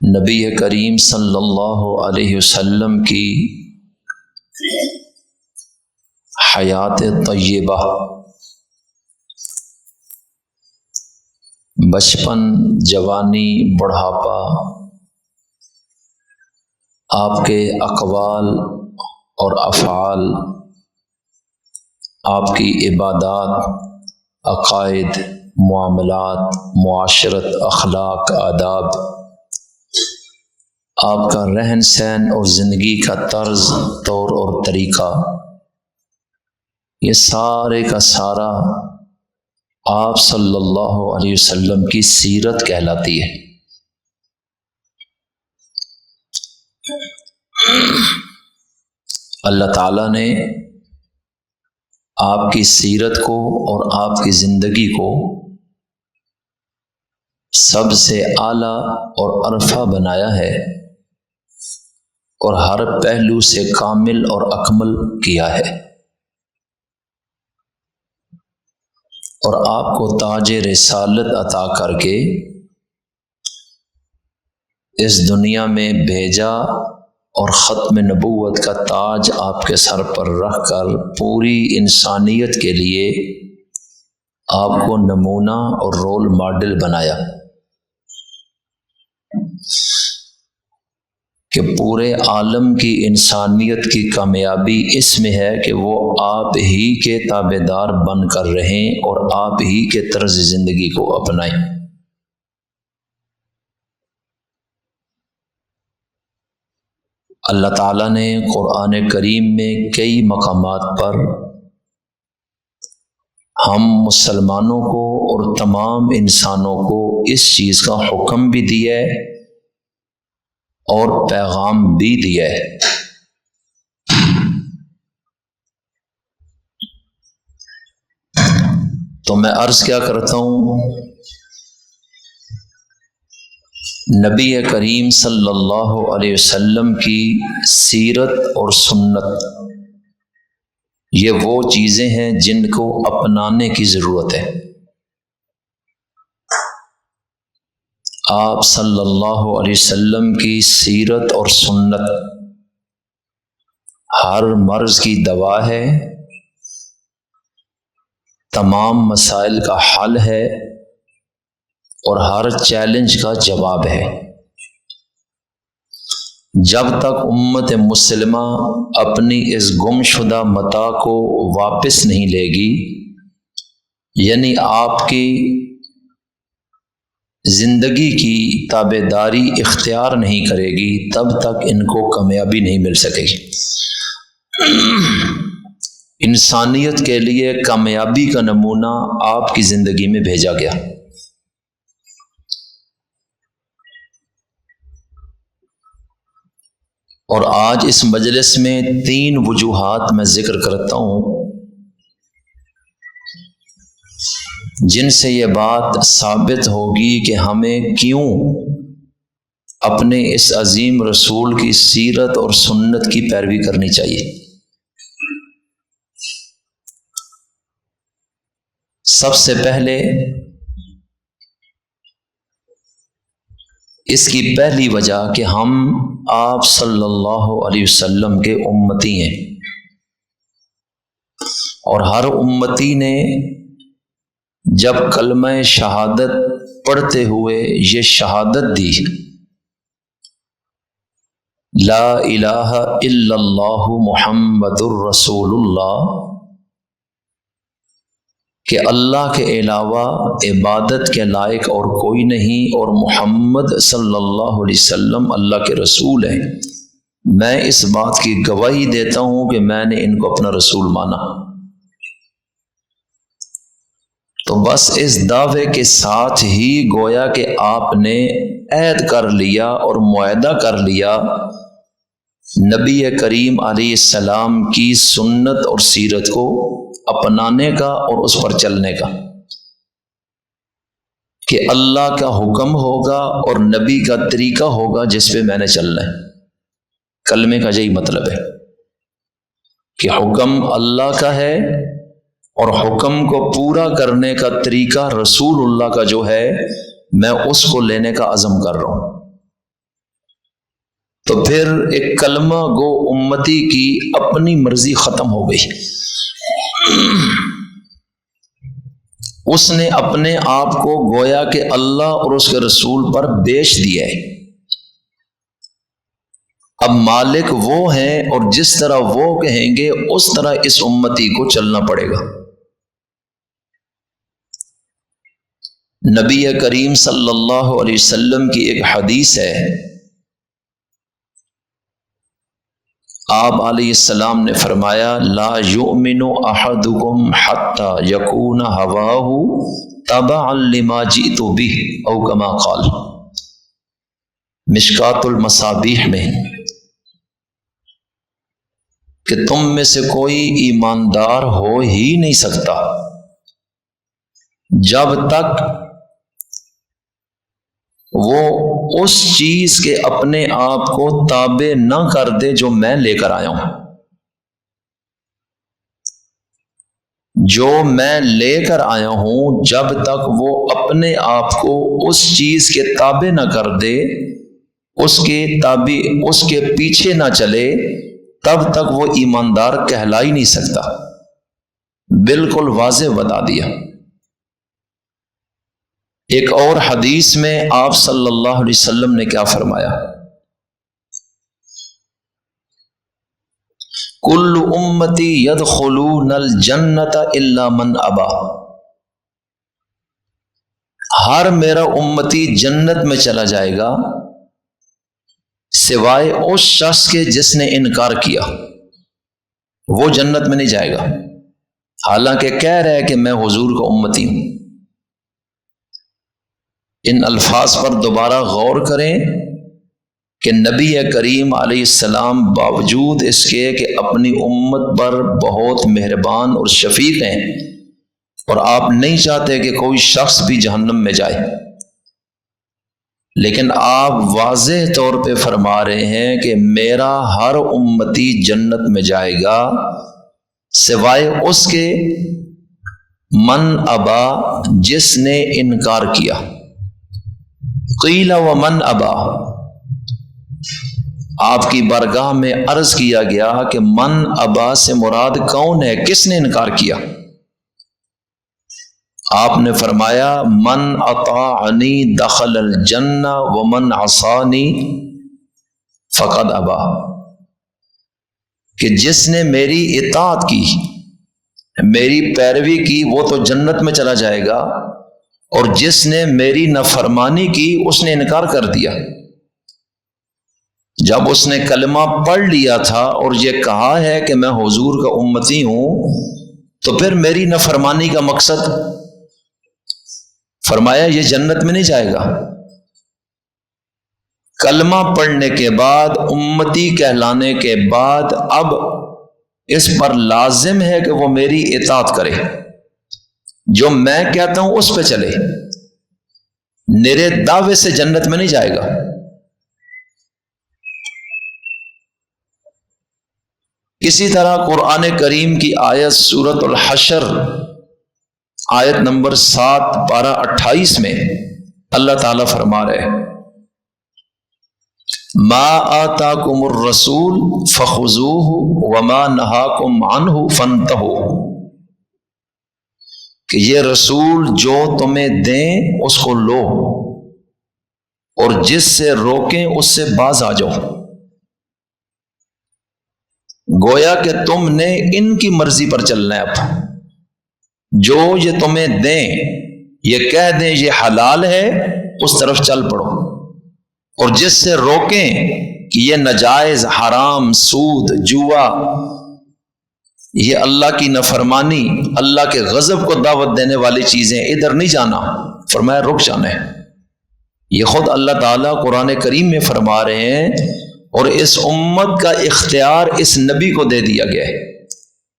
نبی کریم صلی اللہ علیہ وسلم کی حیات طیبہ، بچپن، جوانی، بڑھاپا، آپ کے اقوال اور افعال، آپ کی عبادات، عقائد، معاملات، معاشرت، اخلاق، آداب، آپ کا رہن سہن اور زندگی کا طرز، طور اور طریقہ، یہ سارے کا سارا آپ صلی اللہ علیہ وسلم کی سیرت کہلاتی ہے۔ اللہ تعالیٰ نے آپ کی سیرت کو اور آپ کی زندگی کو سب سے اعلیٰ اور عرفہ بنایا ہے اور ہر پہلو سے کامل اور اکمل کیا ہے، اور آپ کو تاج رسالت عطا کر کے اس دنیا میں بھیجا اور ختم نبوت کا تاج آپ کے سر پر رکھ کر پوری انسانیت کے لیے آپ کو نمونہ اور رول ماڈل بنایا کہ پورے عالم کی انسانیت کی کامیابی اس میں ہے کہ وہ آپ ہی کے تابعدار بن کر رہیں اور آپ ہی کے طرز زندگی کو اپنائیں۔ اللہ تعالیٰ نے قرآن کریم میں کئی مقامات پر ہم مسلمانوں کو اور تمام انسانوں کو اس چیز کا حکم بھی دیا ہے اور پیغام بھی دیا ہے۔ تو میں عرض کیا کرتا ہوں، نبی کریم صلی اللہ علیہ وسلم کی سیرت اور سنت یہ وہ چیزیں ہیں جن کو اپنانے کی ضرورت ہے۔ آپ صلی اللہ علیہ وسلم کی سیرت اور سنت ہر مرض کی دوا ہے، تمام مسائل کا حل ہے اور ہر چیلنج کا جواب ہے۔ جب تک امت مسلمہ اپنی اس گم شدہ متاع کو واپس نہیں لے گی، یعنی آپ کی زندگی کی تابعداری اختیار نہیں کرے گی، تب تک ان کو کامیابی نہیں مل سکے گی۔ انسانیت کے لیے کامیابی کا نمونہ آپ کی زندگی میں بھیجا گیا۔ اور آج اس مجلس میں 3 وجوہات میں ذکر کرتا ہوں جن سے یہ بات ثابت ہوگی کہ ہمیں کیوں اپنے اس عظیم رسول کی سیرت اور سنت کی پیروی کرنی چاہیے۔ سب سے پہلے اس کی پہلی وجہ کہ ہم آپ صلی اللہ علیہ وسلم کے امتی ہیں، اور ہر امتی نے جب کلمہ شہادت پڑھتے ہوئے یہ شہادت دی، لا الہ الا اللہ محمد الرسول اللہ، کہ اللہ کے علاوہ عبادت کے لائق اور کوئی نہیں اور محمد صلی اللہ علیہ وسلم اللہ کے رسول ہیں، میں اس بات کی گواہی دیتا ہوں کہ میں نے ان کو اپنا رسول مانا، تو بس اس دعوے کے ساتھ ہی گویا کہ آپ نے عہد کر لیا اور معاہدہ کر لیا نبی کریم علیہ السلام کی سنت اور سیرت کو اپنانے کا اور اس پر چلنے کا، کہ اللہ کا حکم ہوگا اور نبی کا طریقہ ہوگا جس پہ میں نے چلنا ہے۔ کلمے کا یہی مطلب ہے کہ حکم اللہ کا ہے اور حکم کو پورا کرنے کا طریقہ رسول اللہ کا جو ہے میں اس کو لینے کا عزم کر رہا ہوں، تو پھر ایک کلمہ گو امتی کی اپنی مرضی ختم ہو گئی۔ اس نے اپنے آپ کو گویا کہ اللہ اور اس کے رسول پر بیچ دیا ہے۔ اب مالک وہ ہیں اور جس طرح وہ کہیں گے اس طرح اس امتی کو چلنا پڑے گا۔ نبی کریم صلی اللہ علیہ وسلم کی ایک حدیث ہے، آپ علیہ السلام نے فرمایا لا یؤمن احدکم حتی یکون ہواہ تبعا لما جئت بہ او کما قال، مشکات المصابیح میں، کہ تم میں سے کوئی ایماندار ہو ہی نہیں سکتا جب تک وہ اس چیز کے اپنے آپ کو تابع نہ کر دے جو میں لے کر آیا ہوں۔ جو میں لے کر آیا ہوں جب تک وہ اپنے آپ کو اس چیز کے تابع نہ کر دے، اس کے پیچھے نہ چلے، تب تک وہ ایماندار کہلا ہی نہیں سکتا۔ بالکل واضح بتا دیا۔ ایک اور حدیث میں آپ صلی اللہ علیہ وسلم نے کیا فرمایا؟ کل امتی یدخلون الجنت الا من ابا، ہر میرا امتی جنت میں چلا جائے گا سوائے اس شخص کے جس نے انکار کیا، وہ جنت میں نہیں جائے گا، حالانکہ کہہ رہا ہے کہ میں حضور کا امتی ہوں۔ ان الفاظ پر دوبارہ غور کریں کہ نبی کریم علیہ السلام باوجود اس کے کہ اپنی امت پر بہت مہربان اور شفیق ہیں اور آپ نہیں چاہتے کہ کوئی شخص بھی جہنم میں جائے، لیکن آپ واضح طور پہ فرما رہے ہیں کہ میرا ہر امتی جنت میں جائے گا سوائے اس کے من ابا جس نے انکار کیا۔ قیل ومن ابا، آپ کی بارگاہ میں عرض کیا گیا کہ من ابا سے مراد کون ہے، کس نے انکار کیا؟ آپ نے فرمایا من اطاعنی دخل الجنہ ومن عصانی فقد ابا، کہ جس نے میری اطاعت کی، میری پیروی کی، وہ تو جنت میں چلا جائے گا، اور جس نے میری نافرمانی کی اس نے انکار کر دیا۔ جب اس نے کلمہ پڑھ لیا تھا اور یہ کہا ہے کہ میں حضور کا امتی ہوں، تو پھر میری نافرمانی کا مقصد، فرمایا یہ جنت میں نہیں جائے گا۔ کلمہ پڑھنے کے بعد، امتی کہلانے کے بعد، اب اس پر لازم ہے کہ وہ میری اطاعت کرے، جو میں کہتا ہوں اس پہ چلے، میرے دعوے سے جنت میں نہیں جائے گا۔ اسی طرح قرآن کریم کی آیت سورۃ الحشر آیت نمبر 7 پارہ 28 میں اللہ تعالیٰ فرما رہے ہیں ما آتاکم الرسول فخذوہ وما نہاکم عنہ فانتہوا، کہ یہ رسول جو تمہیں دیں اس کو لو اور جس سے روکیں اس سے باز آ جاؤ۔ گویا کہ تم نے ان کی مرضی پر چلنا ہے، اب جو یہ تمہیں دیں، یہ کہہ دیں یہ حلال ہے، اس طرف چل پڑو، اور جس سے روکیں کہ یہ ناجائز، حرام، سود، جوا، یہ اللہ کی نافرمانی، اللہ کے غضب کو دعوت دینے والی چیزیں، ادھر نہیں جانا، فرمایا رک جانا ہے۔ یہ خود اللہ تعالیٰ قرآن کریم میں فرما رہے ہیں، اور اس امت کا اختیار اس نبی کو دے دیا گیا ہے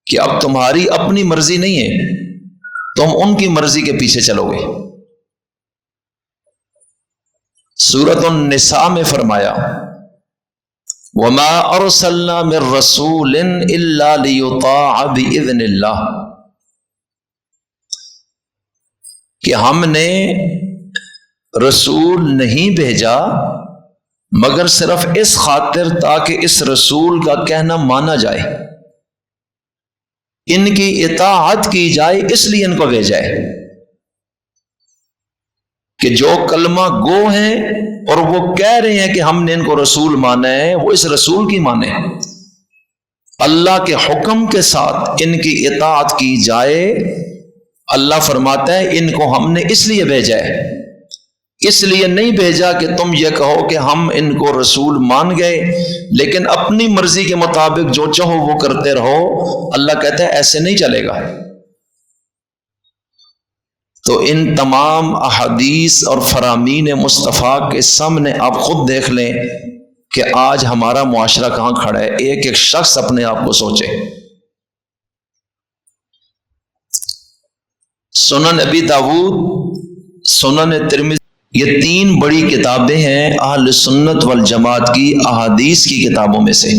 کہ اب تمہاری اپنی مرضی نہیں ہے، تم ان کی مرضی کے پیچھے چلو گے۔ سورۃ النساء میں فرمایا وما ارسلنا من رسول الا لیطاع باذن اللہ، کہ ہم نے رسول نہیں بھیجا مگر صرف اس خاطر تاکہ اس رسول کا کہنا مانا جائے، ان کی اطاعت کی جائے، اس لیے ان کو بھیجا ہے کہ جو کلمہ گو ہیں اور وہ کہہ رہے ہیں کہ ہم نے ان کو رسول مانا ہے، وہ اس رسول کی مانے، اللہ کے حکم کے ساتھ ان کی اطاعت کی جائے۔ اللہ فرماتا ہے ان کو ہم نے اس لیے بھیجا ہے، اس لیے نہیں بھیجا کہ تم یہ کہو کہ ہم ان کو رسول مان گئے لیکن اپنی مرضی کے مطابق جو چاہو وہ کرتے رہو۔ اللہ کہتا ہے ایسے نہیں چلے گا۔ تو ان تمام احادیث اور فرامین مصطفیٰ کے سامنے آپ خود دیکھ لیں کہ آج ہمارا معاشرہ کہاں کھڑا ہے۔ ایک ایک شخص اپنے آپ کو سوچے۔ سنن ابی داؤد، سنن ترمذی، یہ تین بڑی کتابیں ہیں اہل سنت والجماعت کی احادیث کی کتابوں میں سے،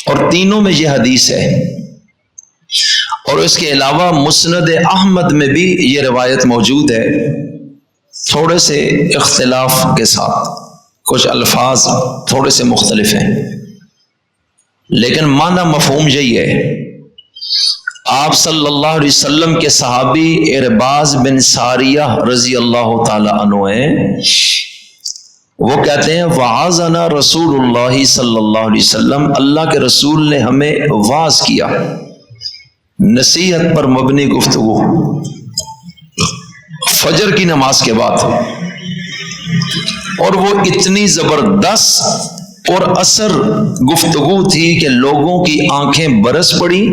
اور تینوں میں یہ حدیث ہے۔ اور اس کے علاوہ مسند احمد میں بھی یہ روایت موجود ہے، تھوڑے سے اختلاف کے ساتھ، کچھ الفاظ تھوڑے سے مختلف ہیں لیکن معنی مفہوم یہی ہے۔ آپ صلی اللہ علیہ وسلم کے صحابی ارباز بن ساریہ رضی اللہ تعالی عنہ ہیں، وہ کہتے ہیں وعظنا رسول اللہ صلی اللہ علیہ وسلم، اللہ کے رسول نے ہمیں واعظ کیا، نصیحت پر مبنی گفتگو، فجر کی نماز کے بعد، اور وہ اتنی زبردست اور اثر گفتگو تھی کہ لوگوں کی آنکھیں برس پڑی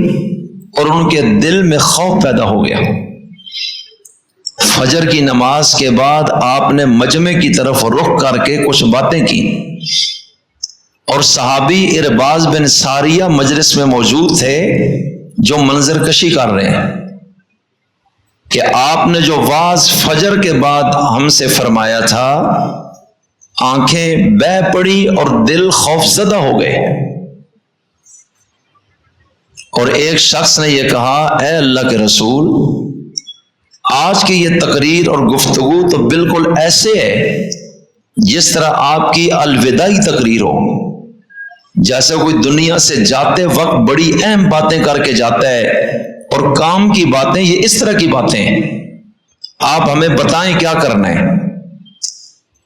اور ان کے دل میں خوف پیدا ہو گیا۔ فجر کی نماز کے بعد آپ نے مجمع کی طرف رخ کر کے کچھ باتیں کی، اور صحابی ارباز بن ساریہ مجلس میں موجود تھے جو منظر کشی کر رہے ہیں کہ آپ نے جو واعظ فجر کے بعد ہم سے فرمایا تھا، آنکھیں بہہ پڑی اور دل خوف زدہ ہو گئے۔ اور ایک شخص نے یہ کہا اے اللہ کے رسول، آج کی یہ تقریر اور گفتگو تو بالکل ایسے ہے جس طرح آپ کی الوداعی تقریر ہو، جیسے کوئی دنیا سے جاتے وقت بڑی اہم باتیں کر کے جاتا ہے اور کام کی باتیں یہ اس طرح کی باتیں ہیں، آپ ہمیں بتائیں کیا کرنا ہے۔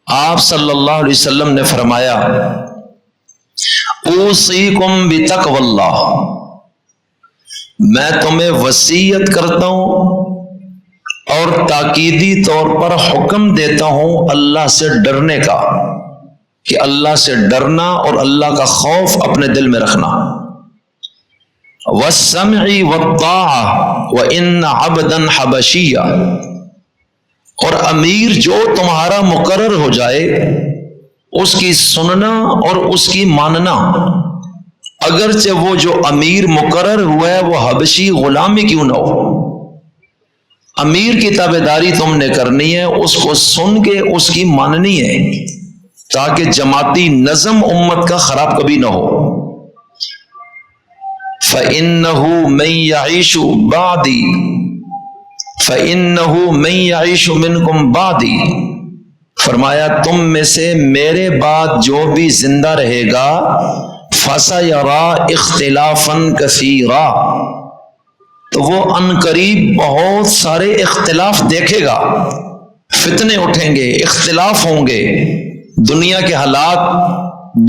آپ صلی اللہ علیہ وسلم نے فرمایا اوصیکم بتقوی اللہ، میں تمہیں وصیت کرتا ہوں اور تاکیدی طور پر حکم دیتا ہوں اللہ سے ڈرنے کا، کہ اللہ سے ڈرنا اور اللہ کا خوف اپنے دل میں رکھنا۔ والسمع والطاعة وإن عبدا حبشیا، اور امیر جو تمہارا مقرر ہو جائے اس کی سننا اور اس کی ماننا، اگرچہ وہ جو امیر مقرر ہوا ہے وہ حبشی غلامی کیوں نہ ہو، امیر کی تابعداری تم نے کرنی ہے، اس کو سن کے اس کی ماننی ہے تاکہ جماعتی نظم امت کا خراب کبھی نہ ہو۔ فَإِنَّهُ مَن يَعِيشُ بَعْدِي فَإِنَّهُ مَن يَعِيشُ مِنْكُمْ بَعْدِي، فرمایا تم میں سے میرے بعد جو بھی زندہ رہے گا فَسَيَرَى اخْتِلَافًا كَثِيرًا، تو وہ عنقریب بہت سارے اختلاف دیکھے گا، فتنے اٹھیں گے، اختلاف ہوں گے، دنیا کے حالات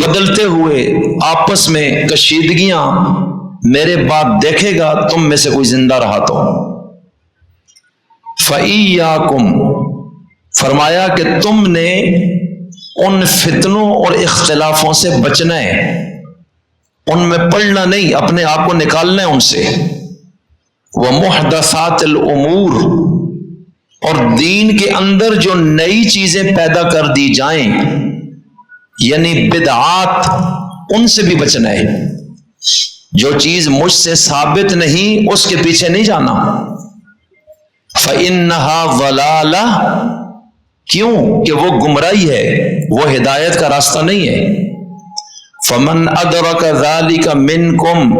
بدلتے ہوئے آپس میں کشیدگیاں میرے بعد دیکھے گا تم میں سے کوئی زندہ رہا تو۔ فَإِيَّاكُمْ، فرمایا کہ تم نے ان فتنوں اور اختلافوں سے بچنا ہے، ان میں پڑنا نہیں، اپنے آپ کو نکالنا ہے ان سے۔ وَمُحْدَثَاتِ الْأُمُورِ، اور دین کے اندر جو نئی چیزیں پیدا کر دی جائیں یعنی بدعات، ان سے بھی بچنا ہے۔ جو چیز مجھ سے ثابت نہیں اس کے پیچھے نہیں جانا۔ فَإِنَّهَا ضَلَالَةٌ، کیوں کہ وہ گمراہی ہے، وہ ہدایت کا راستہ نہیں ہے۔ فمن ادرک ذالک منکم،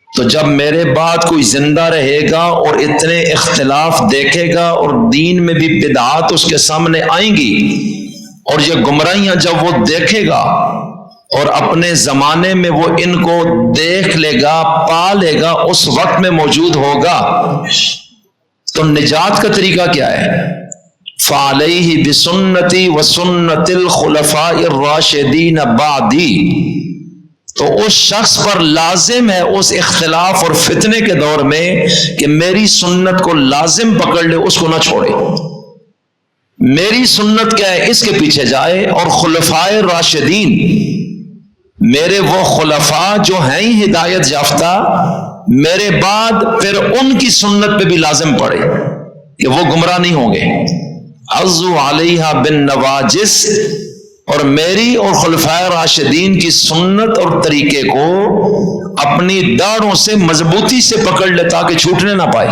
تو جب میرے بعد کوئی زندہ رہے گا اور اتنے اختلاف دیکھے گا اور دین میں بھی بدعات اس کے سامنے آئیں گی اور یہ گمراہیاں جب وہ دیکھے گا اور اپنے زمانے میں وہ ان کو دیکھ لے گا، پا لے گا، اس وقت میں موجود ہوگا، تو نجات کا طریقہ کیا ہے؟ فَعَلَيْهِ بِسُنَّتِي وَسُنَّتِ الْخُلَفَاءِ الرَّاشِدِينَ بَعْدِي، تو اس شخص پر لازم ہے اس اختلاف اور فتنے کے دور میں کہ میری سنت کو لازم پکڑ لے، اس کو نہ چھوڑے۔ میری سنت کیا ہے؟ اس کے پیچھے جائے، اور خلفائے راشدین، میرے وہ خلفاء جو ہیں ہی ہدایت یافتہ، میرے بعد پھر ان کی سنت پہ بھی لازم پڑے کہ وہ گمراہ نہیں ہوں گے۔ عضو علیہا بالنواجس، اور میری اور خلفائے راشدین کی سنت اور طریقے کو اپنی داڑھوں سے مضبوطی سے پکڑ لے تاکہ چھوٹنے نہ پائے۔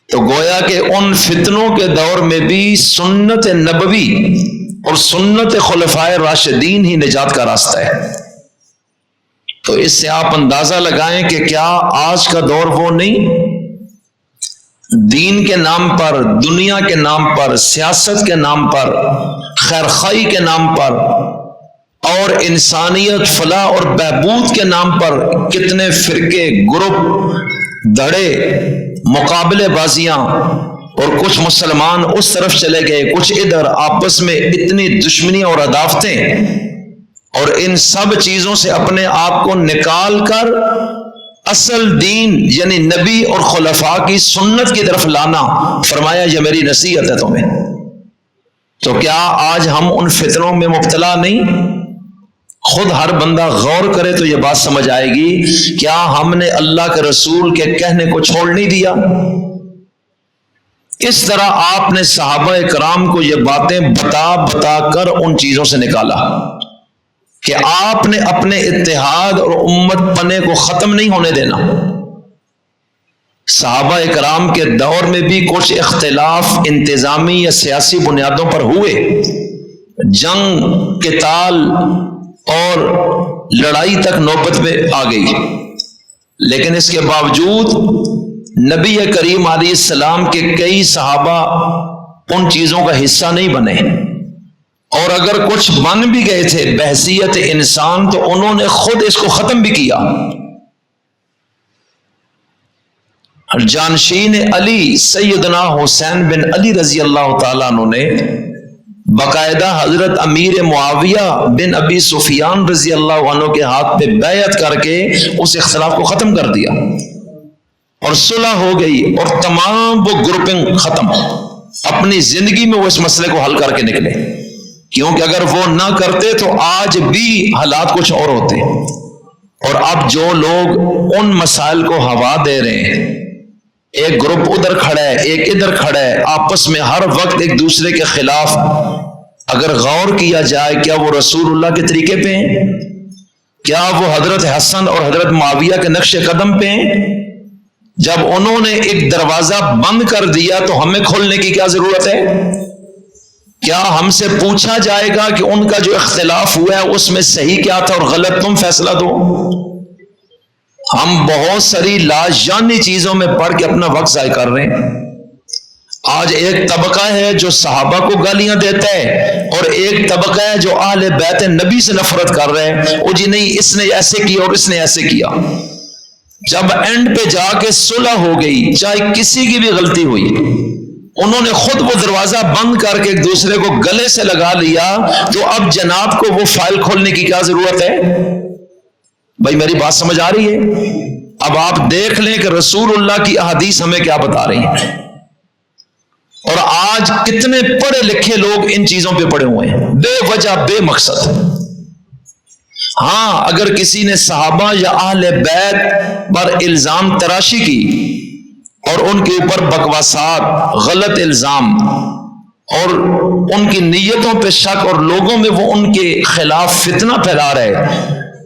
تو گویا کہ ان فتنوں کے دور میں بھی سنت نبوی اور سنت خلفائے راشدین ہی نجات کا راستہ ہے۔ تو اس سے آپ اندازہ لگائیں کہ کیا آج کا دور وہ نہیں؟ دین کے نام پر، دنیا کے نام پر، سیاست کے نام پر، خیرخواہی کے نام پر اور انسانیت، فلاح اور بہبود کے نام پر کتنے فرقے، گروپ، دھڑے، مقابلے بازیاں، اور کچھ مسلمان اس طرف چلے گئے، کچھ ادھر، آپس میں اتنی دشمنیاں اور عداوتیں، اور ان سب چیزوں سے اپنے آپ کو نکال کر اصل دین یعنی نبی اور خلفاء کی سنت کی طرف لانا، فرمایا یہ میری نصیحت ہے تمہیں۔ تو کیا آج ہم ان فتنوں میں مبتلا نہیں؟ خود ہر بندہ غور کرے تو یہ بات سمجھ آئے گی، کیا ہم نے اللہ کے رسول کے کہنے کو چھوڑ نہیں دیا؟ اس طرح آپ نے صحابہ کرام کو یہ باتیں بتا بتا کر ان چیزوں سے نکالا کہ آپ نے اپنے اتحاد اور امت پنے کو ختم نہیں ہونے دینا۔ صحابہ کرام کے دور میں بھی کچھ اختلاف انتظامی یا سیاسی بنیادوں پر ہوئے، جنگ، قتال اور لڑائی تک نوبت پہ آ گئی، لیکن اس کے باوجود نبی کریم علیہ السلام کے کئی صحابہ ان چیزوں کا حصہ نہیں بنے، اور اگر کچھ بن بھی گئے تھے بحیثیت انسان تو انہوں نے خود اس کو ختم بھی کیا۔ جانشین علی سیدنا حسین بن علی رضی اللہ تعالیٰ عنہ نے باقاعدہ حضرت امیر معاویہ بن ابی سفیان رضی اللہ عنہ کے ہاتھ پہ بیعت کر کے اس اختلاف کو ختم کر دیا، اور صلح ہو گئی، اور تمام وہ گروپنگ ختم۔ اپنی زندگی میں وہ اس مسئلے کو حل کر کے نکلے، کیونکہ اگر وہ نہ کرتے تو آج بھی حالات کچھ اور ہوتے۔ اور اب جو لوگ ان مسائل کو ہوا دے رہے ہیں، ایک گروپ ادھر کھڑا ہے، ایک ادھر کھڑا ہے، آپس میں ہر وقت ایک دوسرے کے خلاف، اگر غور کیا جائے کیا وہ رسول اللہ کے طریقے پہ ہیں؟ کیا وہ حضرت حسن اور حضرت معاویہ کے نقش قدم پہ ہیں؟ جب انہوں نے ایک دروازہ بند کر دیا تو ہمیں کھولنے کی کیا ضرورت ہے؟ کیا ہم سے پوچھا جائے گا کہ ان کا جو اختلاف ہوا ہے اس میں صحیح کیا تھا اور غلط تم فیصلہ دو؟ ہم بہت ساری لاجانی چیزوں میں پڑھ کے اپنا وقت ضائع کر رہے ہیں۔ آج ایک طبقہ ہے جو صحابہ کو گالیاں دیتا ہے، اور ایک طبقہ ہے جو اہل بیت نبی سے نفرت کر رہے ہیں، وہ جی نہیں اس نے ایسے کیا اور اس نے ایسے کیا۔ جب اینڈ پہ جا کے صلح ہو گئی، چاہے کسی کی بھی غلطی ہوئی، انہوں نے خود وہ دروازہ بند کر کے ایک دوسرے کو گلے سے لگا لیا، تو اب جناب کو وہ فائل کھولنے کی کیا ضرورت ہے؟ بھائی میری بات سمجھ آ رہی ہے؟ اب آپ دیکھ لیں کہ رسول اللہ کی احادیث ہمیں کیا بتا رہی ہیں، اور آج کتنے پڑھے لکھے لوگ ان چیزوں پہ پڑے ہوئے ہیں بے وجہ بے مقصد۔ ہاں اگر کسی نے صحابہ یا اہل بیت پر الزام تراشی کی اور ان کے اوپر بکواسات، غلط الزام اور ان کی نیتوں پہ شک، اور لوگوں میں وہ ان کے خلاف فتنہ پھیلا رہے،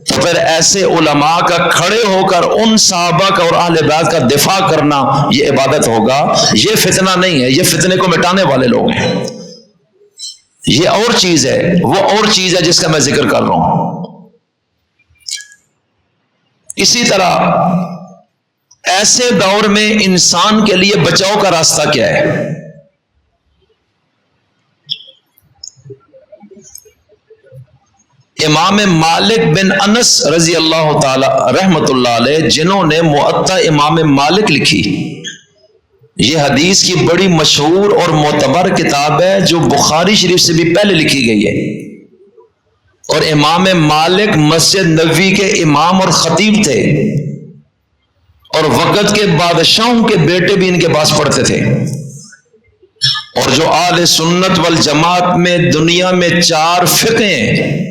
تو پھر ایسے علماء کا کھڑے ہو کر ان صحابہ کا اور اہل بیت کا دفاع کرنا یہ عبادت ہوگا؟ یہ فتنہ نہیں ہے، یہ فتنے کو مٹانے والے لوگ ہیں۔ یہ اور چیز ہے، وہ اور چیز ہے جس کا میں ذکر کر رہا ہوں۔ اسی طرح ایسے دور میں انسان کے لیے بچاؤ کا راستہ کیا ہے؟ امام مالک بن انس رضی اللہ تعالی رحمت اللہ علیہ، جنہوں نے موطا امام مالک لکھی، یہ حدیث کی بڑی مشہور اور معتبر کتاب ہے جو بخاری شریف سے بھی پہلے لکھی گئی ہے، اور امام مالک مسجد نبوی کے امام اور خطیب تھے، اور وقت کے بادشاہوں کے بیٹے بھی ان کے پاس پڑھتے تھے، اور جو اہل سنت والجماعت میں دنیا میں 4 فقہ ہیں،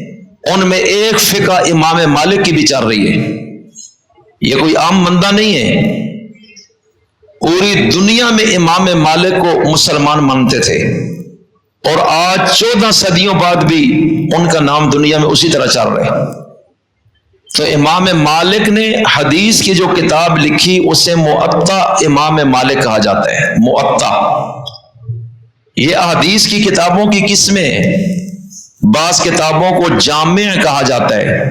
ان میں ایک فقہ امام مالک کی بھی چل رہی ہے۔ یہ کوئی عام بندہ نہیں ہے، پوری دنیا میں امام مالک کو مسلمان مانتے تھے، اور آج 14 صدیوں بعد بھی ان کا نام دنیا میں اسی طرح چل رہا ہے۔ تو امام مالک نے حدیث کی جو کتاب لکھی اسے موطا امام مالک کہا جاتا ہے۔ موطا یہ احادیث کی کتابوں کی قسمیں، بعض کتابوں کو جامع کہا جاتا ہے،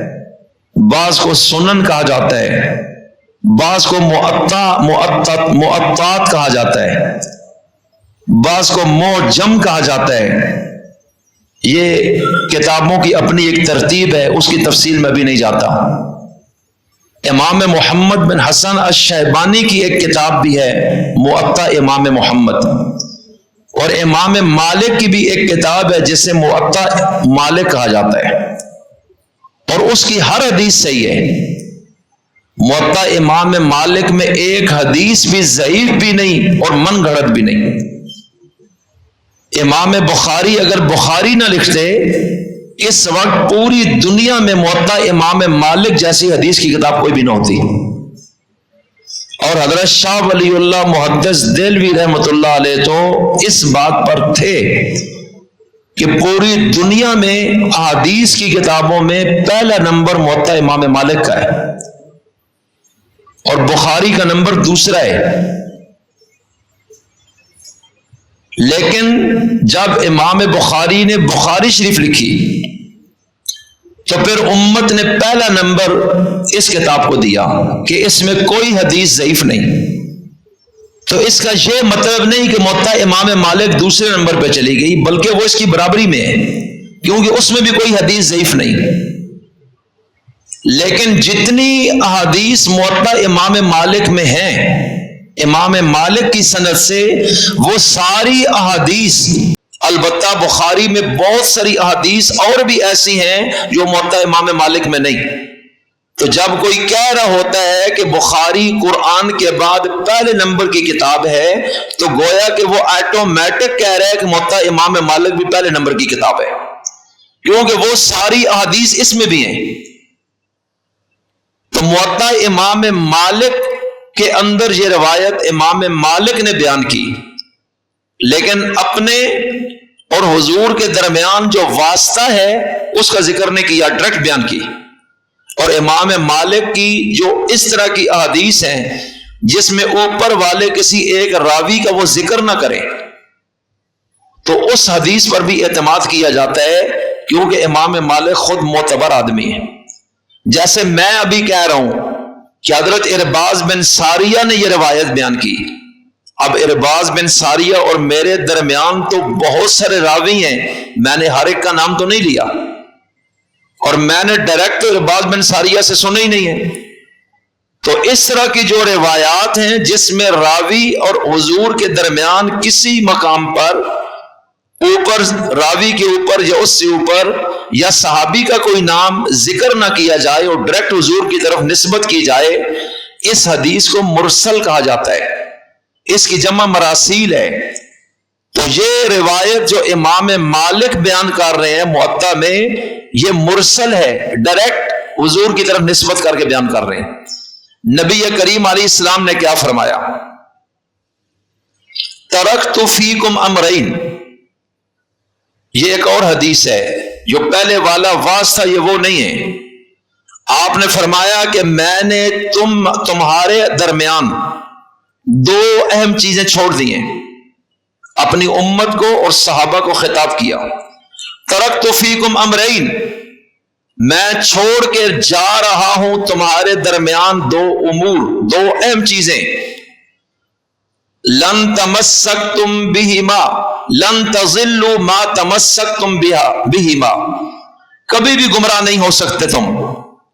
بعض کو سنن کہا جاتا ہے، بعض کو معطات کہا جاتا ہے، بعض کو معجم کہا جاتا ہے۔ یہ کتابوں کی اپنی ایک ترتیب ہے، اس کی تفصیل میں بھی نہیں جاتا۔ امام محمد بن حسن الشیبانی کی ایک کتاب بھی ہے موطا امام محمد، اور امام مالک کی بھی ایک کتاب ہے جسے موطا مالک کہا جاتا ہے، اور اس کی ہر حدیث صحیح ہے۔ موطا امام مالک میں ایک حدیث بھی ضعیف بھی نہیں اور من گھڑت بھی نہیں۔ امام بخاری اگر بخاری نہ لکھتے، اس وقت پوری دنیا میں موطا امام مالک جیسی حدیث کی کتاب کوئی بھی نہ ہوتی۔ اور حضرت شاہ ولی اللہ محدث دہلوی رحمت اللہ علیہ تو اس بات پر تھے کہ پوری دنیا میں احادیث کی کتابوں میں پہلا نمبر موطا امام مالک کا ہے، اور بخاری کا نمبر دوسرا ہے۔ لیکن جب امام بخاری نے بخاری شریف لکھی تو پھر امت نے پہلا نمبر اس کتاب کو دیا کہ اس میں کوئی حدیث ضعیف نہیں۔ تو اس کا یہ مطلب نہیں کہ موطا امام مالک دوسرے نمبر پہ چلی گئی، بلکہ وہ اس کی برابری میں ہے، کیونکہ اس میں بھی کوئی حدیث ضعیف نہیں۔ لیکن جتنی احادیث موطا امام مالک میں ہیں امام مالک کی سند سے، وہ ساری احادیث، البتہ بخاری میں بہت ساری احادیث اور بھی ایسی ہیں جو موطا امام مالک میں نہیں۔ تو جب کوئی کہہ رہا ہوتا ہے کہ بخاری قرآن کے بعد پہلے نمبر کی کتاب ہے، تو گویا کہ وہ آٹومیٹک کہہ رہا ہے کہ موطا امام مالک بھی پہلے نمبر کی کتاب ہے، کیونکہ وہ ساری احادیث اس میں بھی ہیں۔ تو موطا امام مالک کے اندر یہ روایت امام مالک نے بیان کی، لیکن اپنے اور حضور کے درمیان جو واسطہ ہے اس کا ذکر نہیں کیا، ڈائریکٹ بیان کی۔ اور امام مالک کی جو اس طرح کی احادیث ہیں جس میں اوپر والے کسی ایک راوی کا وہ ذکر نہ کرے، تو اس حدیث پر بھی اعتماد کیا جاتا ہے، کیونکہ امام مالک خود معتبر آدمی ہے۔ جیسے میں ابھی کہہ رہا ہوں کہ حضرت ارباز بن ساریہ نے یہ روایت بیان کی۔ اب ارباز بن ساریہ اور میرے درمیان تو بہت سارے راوی ہیں، میں نے ہر ایک کا نام تو نہیں لیا، اور میں نے ڈائریکٹ ارباز بن ساریہ سے سنا ہی نہیں ہے۔ تو اس طرح کی جو روایات ہیں جس میں راوی اور حضور کے درمیان کسی مقام پر اوپر، راوی کے اوپر یا اس سے اوپر یا صحابی کا کوئی نام ذکر نہ کیا جائے اور ڈائریکٹ حضور کی طرف نسبت کی جائے، اس حدیث کو مرسل کہا جاتا ہے، اس کی جمع مراسیل ہے۔ تو یہ روایت جو امام مالک بیان کر رہے ہیں موطا میں، یہ مرسل ہے، ڈائریکٹ حضور کی طرف نسبت کر کے بیان کر رہے ہیں۔ نبی کریم علیہ السلام نے کیا فرمایا؟ ترکت فیکم امرین، یہ ایک اور حدیث ہے، جو پہلے والا واسطہ یہ وہ نہیں ہے۔ آپ نے فرمایا کہ میں نے تمہارے درمیان 2 اہم چیزیں چھوڑ دی ہیں، اپنی امت کو اور صحابہ کو خطاب کیا۔ ترکت فیکم امرین، میں چھوڑ کے جا رہا ہوں تمہارے درمیان دو امور، دو اہم چیزیں، لن تمسکتم بہما، لن تضلوا ما تمسکتم بہما، کبھی بھی گمراہ نہیں ہو سکتے تم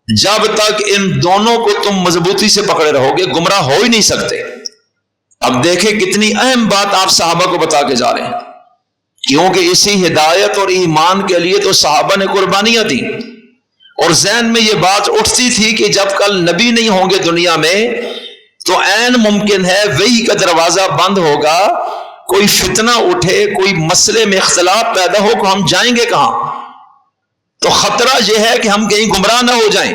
جب تک ان دونوں کو تم مضبوطی سے پکڑے رہو گے، گمراہ ہو ہی نہیں سکتے۔ اب دیکھیں کتنی اہم بات آپ صحابہ کو بتا کے جا رہے ہیں، کیونکہ اسی ہدایت اور ایمان کے لیے تو صحابہ نے قربانیاں دی، اور ذہن میں یہ بات اٹھتی تھی کہ جب کل نبی نہیں ہوں گے دنیا میں تو عین ممکن ہے وحی کا دروازہ بند ہوگا، کوئی فتنہ اٹھے، کوئی مسئلے میں اختلاف پیدا ہو، کہ ہم جائیں گے کہاں؟ تو خطرہ یہ ہے کہ ہم کہیں گمراہ نہ ہو جائیں۔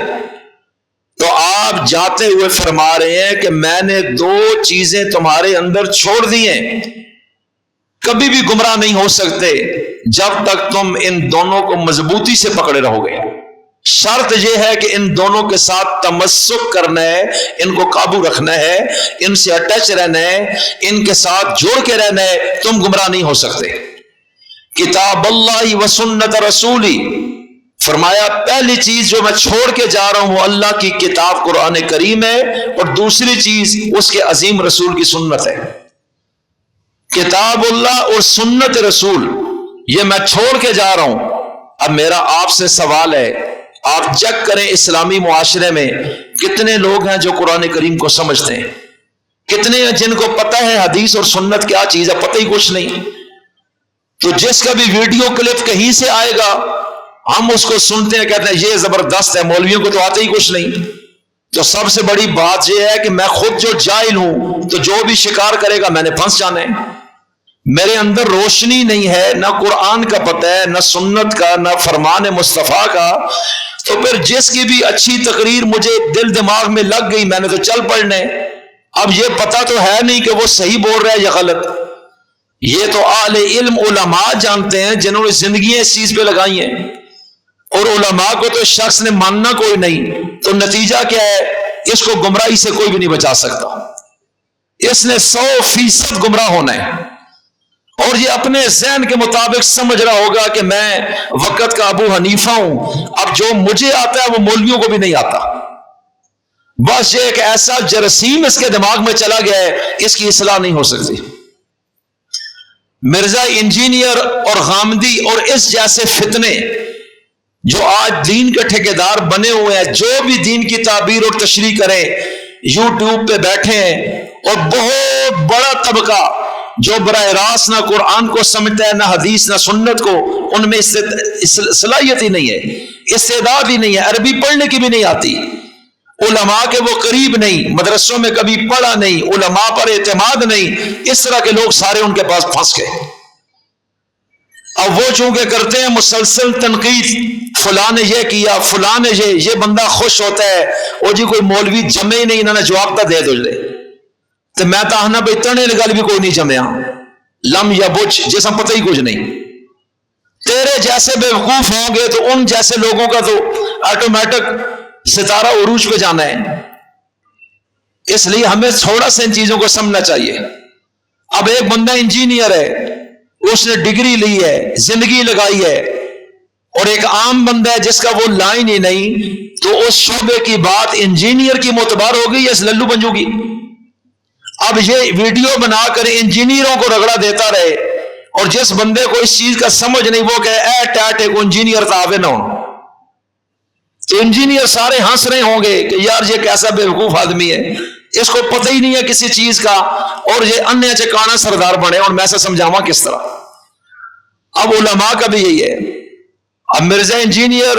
تو آپ جاتے ہوئے فرما رہے ہیں کہ میں نے دو چیزیں تمہارے اندر چھوڑ دی ہیں، کبھی بھی گمراہ نہیں ہو سکتے جب تک تم ان دونوں کو مضبوطی سے پکڑے رہو گے۔ شرط یہ ہے کہ ان دونوں کے ساتھ تمسک کرنا ہے، ان کو قابو رکھنا ہے، ان سے اٹیچ رہنا ہے، ان کے ساتھ جوڑ کے رہنا ہے، تم گمراہ نہیں ہو سکتے۔ کتاب اللہ و سنت رسولی، فرمایا پہلی چیز جو میں چھوڑ کے جا رہا ہوں وہ اللہ کی کتاب قرآن کریم ہے، اور دوسری چیز اس کے عظیم رسول کی سنت ہے۔ کتاب اللہ اور سنت رسول یہ میں چھوڑ کے جا رہا ہوں۔ اب میرا آپ سے سوال ہے، آپ چیک کریں اسلامی معاشرے میں کتنے لوگ ہیں جو قرآن کریم کو سمجھتے ہیں، کتنے ہیں جن کو پتہ ہے حدیث اور سنت کیا چیز ہے، پتہ ہی کچھ نہیں۔ تو جس کا بھی ویڈیو کلپ کہیں سے آئے گا ہم اس کو سنتے ہیں، کہتے ہیں یہ زبردست ہے، مولویوں کو تو آتے ہی کچھ نہیں۔ تو سب سے بڑی بات یہ ہے کہ میں خود جو جاہل ہوں، تو جو بھی شکار کرے گا میں نے پھنس جانا ہے۔ میرے اندر روشنی نہیں ہے، نہ قرآن کا پتہ ہے، نہ سنت کا، نہ فرمان مصطفیٰ کا، تو پھر جس کی بھی اچھی تقریر مجھے دل دماغ میں لگ گئی میں نے تو چل پڑنے۔ اب یہ پتہ تو ہے نہیں کہ وہ صحیح بول رہا ہے یا غلط، یہ تو اہل علم علماء جانتے ہیں جنہوں نے زندگیاں اس چیز پہ لگائی ہیں، اور علماء کو تو شخص نے ماننا کوئی نہیں، تو نتیجہ کیا ہے؟ اس کو گمراہی سے کوئی بھی نہیں بچا سکتا، اس نے 100% گمراہ ہونا ہے، اور یہ اپنے ذہن کے مطابق سمجھ رہا ہوگا کہ میں وقت کا ابو حنیفہ ہوں، اب جو مجھے آتا ہے وہ مولویوں کو بھی نہیں آتا۔ بس یہ ایک ایسا جراثیم اس کے دماغ میں چلا گیا ہے، اس کی اصلاح نہیں ہو سکتی۔ مرزا انجینئر اور غامدی اور اس جیسے فتنے جو آج دین کے ٹھیکیدار بنے ہوئے ہیں، جو بھی دین کی تعبیر اور تشریح کریں، یوٹیوب پہ بیٹھے ہیں، اور بہت بڑا طبقہ جو براہ راست نہ قرآن کو سمجھتا ہے، نہ حدیث، نہ سنت کو، ان میں صلاحیت ہی نہیں ہے، استعداد ہی نہیں ہے، عربی پڑھنے کی بھی نہیں آتی، علماء کے وہ قریب نہیں، مدرسوں میں کبھی پڑھا نہیں، علماء پر اعتماد نہیں، اس طرح کے لوگ سارے ان کے پاس پھنس گئے۔ اب وہ چونکہ کرتے ہیں مسلسل تنقید، فلاں نے یہ کیا، فلاں نے یہ بندہ خوش ہوتا ہے، اور جی کوئی مولوی جمے ہی نہیں، انہوں نے جواب تا دے دو جلے تو میں تاہنا بھئی تنے لگل بھی کوئی نہیں جمیا، لم یا بچ جیسا پتہ ہی کچھ نہیں۔ تیرے جیسے بے وقوف ہوں گے تو ان جیسے لوگوں کا تو آٹومیٹک ستارہ عروج پہ جانا ہے۔ اس لیے ہمیں تھوڑا سا ان چیزوں کو سمجھنا چاہیے۔ اب ایک بندہ انجینئر ہے، اس نے ڈگری لی ہے، زندگی لگائی ہے، اور ایک عام بندہ ہے جس کا وہ لائن ہی نہیں، تو اس شعبے کی بات انجینئر کی معتبر ہو گئی یا اس للو بنجو کی؟ اب یہ ویڈیو بنا کر انجینئروں کو رگڑا دیتا رہے، اور جس بندے کو اس چیز کا سمجھ نہیں وہ کہے اے ٹاٹے کو انجینئر تاوے نہ ہو، تو انجینئر سارے ہنس رہے ہوں گے کہ یار یہ کیسا بے وقوف آدمی ہے، اس کو پتہ ہی نہیں ہے کسی چیز کا، اور یہ انیا چکانا سردار بنے، اور میں سے سمجھاواں کس طرح۔ اب علماء کا بھی یہی ہے۔ اب مرزا انجینئر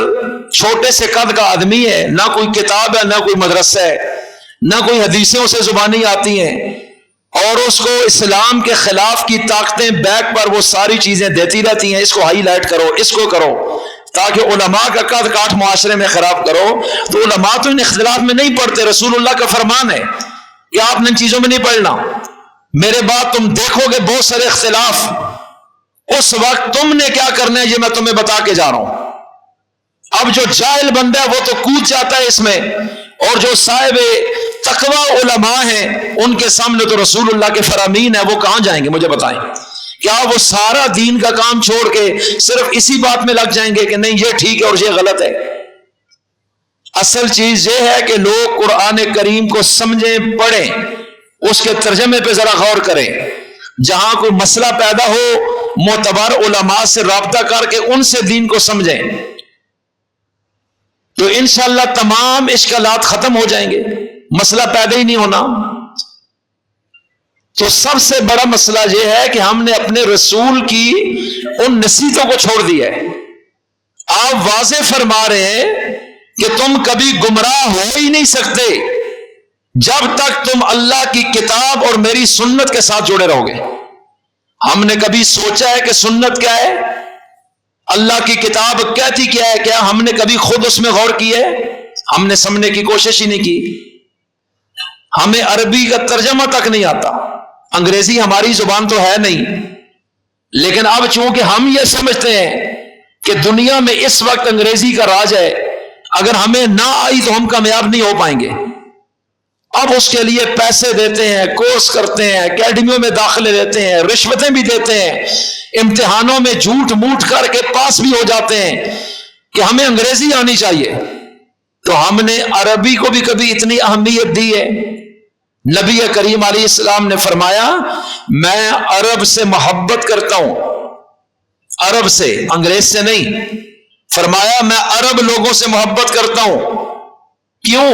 چھوٹے سے قد کا آدمی ہے، نہ کوئی کتاب ہے، نہ کوئی مدرسہ ہے، نہ کوئی حدیثوں سے زبانی آتی ہیں، اور اس کو اسلام کے خلاف کی طاقتیں بیک پر وہ ساری چیزیں دیتی رہتی ہیں، اس کو ہائی لائٹ کرو، اس کو کرو، تاکہ علماء کا قد کاٹ معاشرے میں خراب کرو۔ تو علماء تو ان اختلاف میں نہیں پڑھتے، رسول اللہ کا فرمان ہے کہ آپ نے ان چیزوں میں نہیں پڑھنا۔ میرے بعد تم دیکھو گے بہت سارے اختلاف، اس وقت تم نے کیا کرنا ہے یہ میں تمہیں بتا کے جا رہا ہوں۔ اب جو جاہل بندہ ہے وہ تو کود جاتا ہے اس میں، اور جو صاحب تقوی علماء ہیں ان کے سامنے تو رسول اللہ کے فرامین ہیں، وہ کہاں جائیں گے؟ مجھے بتائیں کیا وہ سارا دین کا کام چھوڑ کے صرف اسی بات میں لگ جائیں گے کہ نہیں یہ ٹھیک ہے اور یہ غلط ہے؟ اصل چیز یہ ہے کہ لوگ قرآن کریم کو سمجھیں، پڑھیں، اس کے ترجمے پہ ذرا غور کریں، جہاں کوئی مسئلہ پیدا ہو معتبر علماء سے رابطہ کر کے ان سے دین کو سمجھیں، تو انشاءاللہ تمام اشکالات ختم ہو جائیں گے، مسئلہ پیدا ہی نہیں ہونا۔ تو سب سے بڑا مسئلہ یہ ہے کہ ہم نے اپنے رسول کی ان نصیحتوں کو چھوڑ دیا ہے۔ آپ واضح فرما رہے ہیں کہ تم کبھی گمراہ ہو ہی نہیں سکتے جب تک تم اللہ کی کتاب اور میری سنت کے ساتھ جڑے رہو گے۔ ہم نے کبھی سوچا ہے کہ سنت کیا ہے، اللہ کی کتاب کہتی کیا ہے؟ کیا ہم نے کبھی خود اس میں غور کیا ہے؟ ہم نے سمجھنے کی کوشش ہی نہیں کی۔ ہمیں عربی کا ترجمہ تک نہیں آتا، انگریزی ہماری زبان تو ہے نہیں، لیکن اب چونکہ ہم یہ سمجھتے ہیں کہ دنیا میں اس وقت انگریزی کا راج ہے، اگر ہمیں نہ آئی تو ہم کامیاب نہیں ہو پائیں گے۔ اب اس کے لیے پیسے دیتے ہیں، کورس کرتے ہیں، اکیڈمیوں میں داخلے لیتے ہیں، رشوتیں بھی دیتے ہیں، امتحانوں میں جھوٹ موٹ کر کے پاس بھی ہو جاتے ہیں کہ ہمیں انگریزی آنی چاہیے۔ تو ہم نے عربی کو بھی کبھی اتنی اہمیت دی ہے؟ نبی کریم علیہ السلام نے فرمایا میں عرب سے محبت کرتا ہوں، عرب سے، انگریز سے نہیں۔ فرمایا میں عرب لوگوں سے محبت کرتا ہوں۔ کیوں؟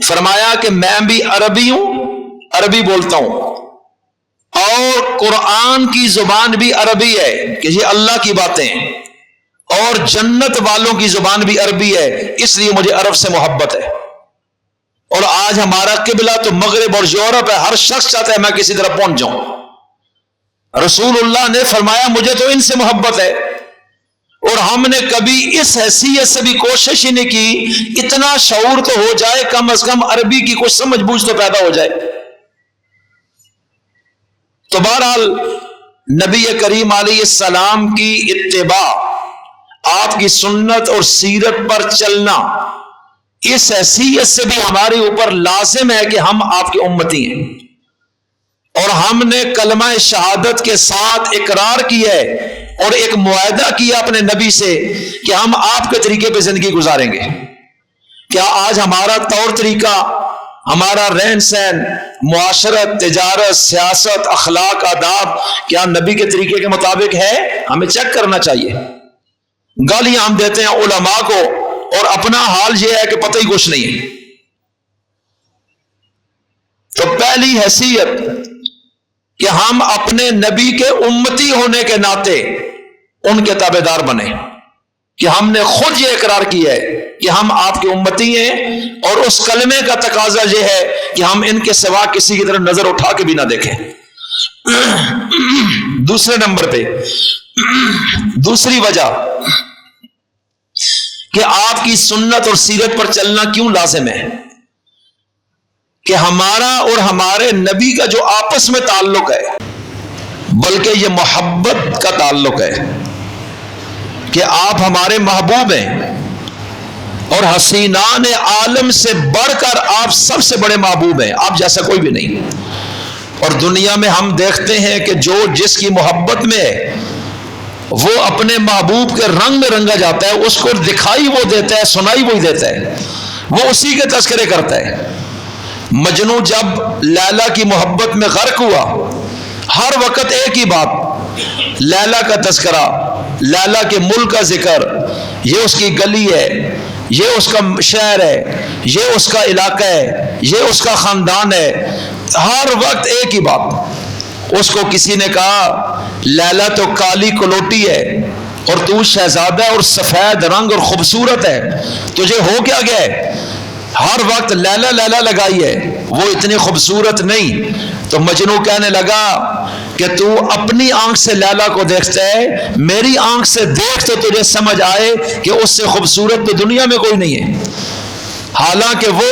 فرمایا کہ میں بھی عربی ہوں، عربی بولتا ہوں، اور قرآن کی زبان بھی عربی ہے کہ یہ اللہ کی باتیں ہیں، اور جنت والوں کی زبان بھی عربی ہے، اس لیے مجھے عرب سے محبت ہے۔ اور آج ہمارا قبلہ تو مغرب اور یورپ ہے، ہر شخص چاہتا ہے میں کسی طرح پہنچ جاؤں۔ رسول اللہ نے فرمایا مجھے تو ان سے محبت ہے، اور ہم نے کبھی اس حیثیت سے بھی کوشش ہی نہیں کی اتنا شعور تو ہو جائے، کم از کم عربی کی کچھ سمجھ بوجھ تو پیدا ہو جائے۔ تو بہرحال نبی کریم علیہ السلام کی اتباع، آپ کی سنت اور سیرت پر چلنا، اس حیثیت سے بھی ہمارے اوپر لازم ہے کہ ہم آپ کے امتی ہیں، اور ہم نے کلمہ شہادت کے ساتھ اقرار کیا ہے اور ایک معاہدہ کیا اپنے نبی سے کہ ہم آپ کے طریقے پہ زندگی گزاریں گے۔ کیا آج ہمارا طور طریقہ، ہمارا رہن سہن، معاشرت، تجارت، سیاست، اخلاق، آداب کیا نبی کے طریقے کے مطابق ہے؟ ہمیں چیک کرنا چاہیے۔ گالیاں ہم دیتے ہیں علماء کو اور اپنا حال یہ ہے کہ پتہ ہی کچھ نہیں ہے۔ تو پہلی حیثیت کہ ہم اپنے نبی کے امتی ہونے کے ناطے ان کے تابع دار بنے، کہ ہم نے خود یہ اقرار کیا ہے کہ ہم آپ کے امتی ہیں، اور اس کلمے کا تقاضا یہ ہے کہ ہم ان کے سوا کسی کی طرف نظر اٹھا کے بھی نہ دیکھیں۔ دوسرے نمبر پہ دوسری وجہ کہ آپ کی سنت اور سیرت پر چلنا کیوں لازم ہے، کہ ہمارا اور ہمارے نبی کا جو آپس میں تعلق ہے، بلکہ یہ محبت کا تعلق ہے کہ آپ ہمارے محبوب ہیں، اور حسینان عالم سے بڑھ کر آپ سب سے بڑے محبوب ہیں، آپ جیسا کوئی بھی نہیں۔ اور دنیا میں ہم دیکھتے ہیں کہ جو جس کی محبت میں ہے وہ اپنے محبوب کے رنگ میں رنگا جاتا ہے، اس کو دکھائی وہ دیتا ہے، سنائی وہی دیتا ہے، وہ اسی کے تذکرے کرتا ہے۔ مجنو جب لیلا کی محبت میں غرق ہوا، ہر وقت ایک ہی بات، لیلا کا تذکرہ، لیلا کے ملک کا ذکر، یہ اس کی گلی ہے، یہ اس کا شہر ہے، یہ اس کا علاقہ ہے، یہ اس کا خاندان ہے، ہر وقت ایک ہی بات۔ اس کو کسی نے کہا لیلا تو کالی کلوٹی ہے اور تو شہزادہ اور سفید رنگ اور خوبصورت ہے، تجھے ہو کیا گیا ہے؟ ہر وقت لیلا لیلا لگائی ہے، وہ اتنی خوبصورت نہیں۔ تو مجنو کہنے لگا کہ تو اپنی آنکھ سے لیلا کو دیکھتا ہے، میری آنکھ سے دیکھ تو تجھے سمجھ آئے کہ اس سے خوبصورت تو دنیا میں کوئی نہیں ہے۔ حالانکہ وہ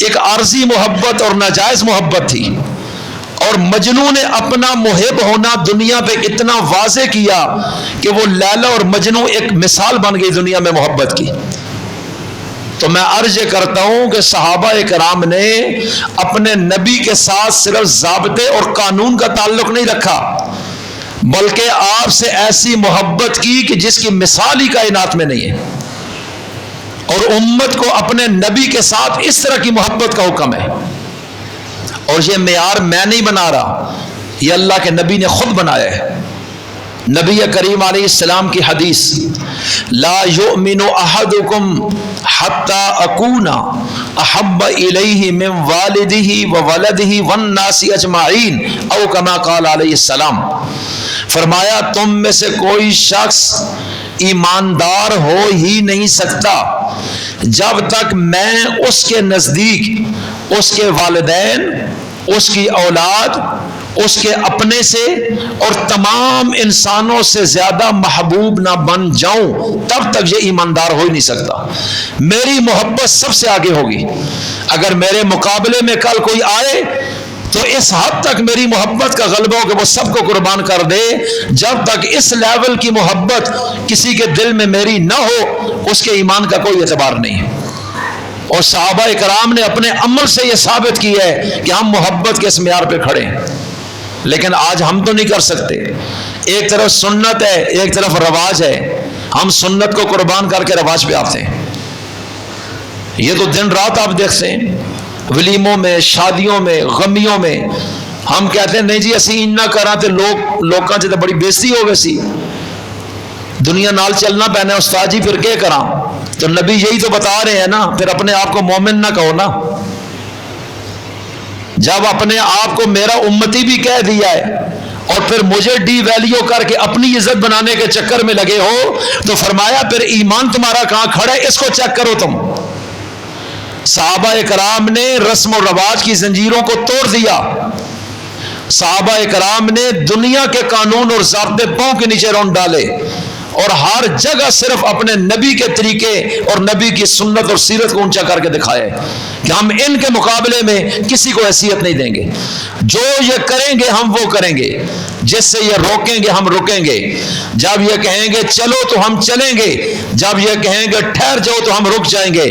ایک عارضی محبت اور ناجائز محبت تھی، اور مجنو نے اپنا محب ہونا دنیا پہ اتنا واضح کیا کہ وہ لیلا اور مجنو ایک مثال بن گئی دنیا میں محبت کی۔ تو میں عرض کرتا ہوں کہ صحابہ کرام نے اپنے نبی کے ساتھ صرف ضابطے اور قانون کا تعلق نہیں رکھا، بلکہ آپ سے ایسی محبت کی کہ جس کی مثال ہی کائنات میں نہیں ہے، اور امت کو اپنے نبی کے ساتھ اس طرح کی محبت کا حکم ہے۔ اور یہ معیار میں نہیں بنا رہا، یہ اللہ کے نبی نے خود بنایا ہے۔ نبی کریم علیہ السلام کی حدیث، لا یؤمن احدکم حتی اکون احب الیہ من والدہ وولدہ والناس اجمعین او کما قال علیہ السلام، فرمایا تم میں سے کوئی شخص ایماندار ہو ہی نہیں سکتا جب تک میں اس کے نزدیک اس کے والدین، اس کی اولاد، اس کے اپنے سے اور تمام انسانوں سے زیادہ محبوب نہ بن جاؤں، تب تک یہ ایماندار ہو ہی نہیں سکتا۔ میری محبت سب سے آگے ہوگی۔ اگر میرے مقابلے میں کل کوئی آئے تو اس حد تک میری محبت کا غلبہ ہو کہ وہ سب کو قربان کر دے، جب تک اس لیول کی محبت کسی کے دل میں میری نہ ہو، اس کے ایمان کا کوئی اعتبار نہیں ہے۔ اور صحابہ کرام نے اپنے عمل سے یہ ثابت کی ہے کہ ہم محبت کے اس معیار پہ کھڑے ہیں، لیکن آج ہم تو نہیں کر سکتے۔ ایک طرف سنت ہے، ایک طرف رواج ہے، ہم سنت کو قربان کر کے رواج پہ آتے ہیں۔ یہ تو دن رات آپ دیکھتے ہیں، ولیموں میں، شادیوں میں، غمیوں میں ہم کہتے ہیں نہیں جی اسی ان نہ کراں تے لوکاں چ تے بڑی بےزتی ہو گئی سی، دنیا نال چلنا پینا ہے، استاد جی پھر کیا کراں؟ تو نبی یہی تو بتا رہے ہیں نا، پھر اپنے آپ کو مومن نہ کہو نا۔ جب اپنے آپ کو میرا امتی بھی کہہ دیا ہے اور پھر مجھے ڈی ویلیو کر کے اپنی عزت بنانے کے چکر میں لگے ہو، تو فرمایا پھر ایمان تمہارا کہاں کھڑا ہے، اس کو چیک کرو تم۔ صحابہ کرام نے رسم و رواج کی زنجیروں کو توڑ دیا، صحابہ کرام نے دنیا کے قانون اور ضابطے پاؤں کے نیچے رون ڈالے، اور ہر جگہ صرف اپنے نبی کے طریقے اور نبی کی سنت اور سیرت کو اونچا کر کے دکھائے کہ ہم ان کے مقابلے میں کسی کو حیثیت نہیں دیں گے، جو یہ کریں گے ہم وہ کریں گے، جس سے یہ روکیں گے ہم رکیں گے، جب یہ کہیں گے چلو تو ہم چلیں گے، جب یہ کہیں گے ٹھہر جاؤ تو ہم رک جائیں گے،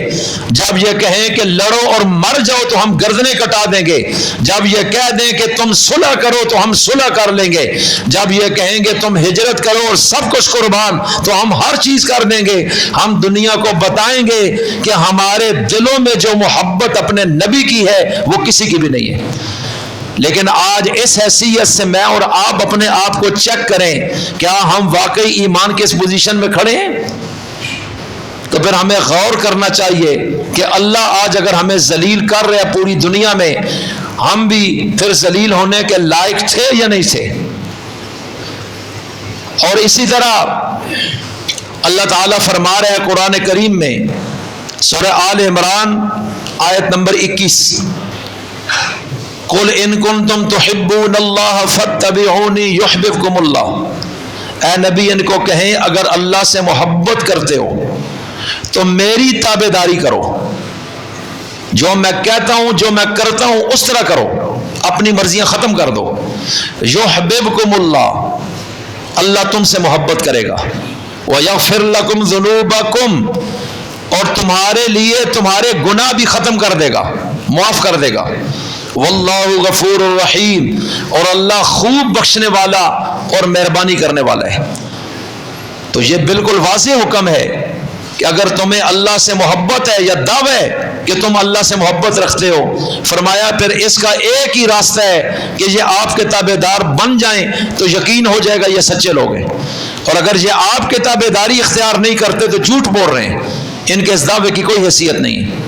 جب یہ کہیں کہ لڑو اور مر جاؤ تو ہم گردنیں کٹا دیں گے، جب یہ کہہ دیں کہ تم صلح کرو تو ہم صلح کر لیں گے، جب یہ کہیں گے تم ہجرت کرو اور سب کچھ قربان تو ہم ہر چیز کر دیں گے۔ ہم دنیا کو بتائیں گے کہ ہمارے دلوں میں جو محبت اپنے نبی کی ہے وہ کسی کی بھی نہیں ہے۔ لیکن آج اس حیثیت سے میں اور آپ اپنے آپ کو چیک کریں، کیا ہم واقعی ایمان کے اس پوزیشن میں کھڑے ہیں؟ تو پھر ہمیں غور کرنا چاہیے کہ اللہ آج اگر ہمیں ذلیل کر رہا ہے پوری دنیا میں، ہم بھی پھر ذلیل ہونے کے لائق تھے یا نہیں تھے؟ اور اسی طرح اللہ تعالیٰ فرما رہا ہے قرآن کریم میں، سورہ آل عمران آیت نمبر 21، قُلْ إِن كُنتُمْ تُحِبُّونَ اللَّهَ فَاتَّبِعُونِي يُحْبِبْكُمُ اللَّهُ، اے نبی ان کو کہیں اگر اللہ سے محبت کرتے ہو تو میری تابع داری کرو، جو میں کہتا ہوں جو میں کرتا ہوں اس طرح کرو، اپنی مرضیاں ختم کر دو۔ يُحْبِبْكُمُ اللَّهُ، اللہ تم سے محبت کرے گا، وَيَغْفِرْ لَكُمْ ذُنُوبَكُمْ، اور تمہارے لیے تمہارے گناہ بھی ختم کر دے گا، معاف کر دے گا، وَاللَّهُ غَفُورٌ رَحِيمٌ، اور اللہ خوب بخشنے والا اور مہربانی کرنے والا ہے۔ تو یہ بالکل واضح حکم ہے کہ اگر تمہیں اللہ سے محبت ہے یا دعویٰ ہے کہ تم اللہ سے محبت رکھتے ہو، فرمایا پھر اس کا ایک ہی راستہ ہے کہ یہ آپ کے تابع دار بن جائیں تو یقین ہو جائے گا یہ سچے لوگ ہیں، اور اگر یہ آپ کے تابع داری اختیار نہیں کرتے تو جھوٹ بول رہے ہیں، ان کے اس دعوے کی کوئی حیثیت نہیں ہے۔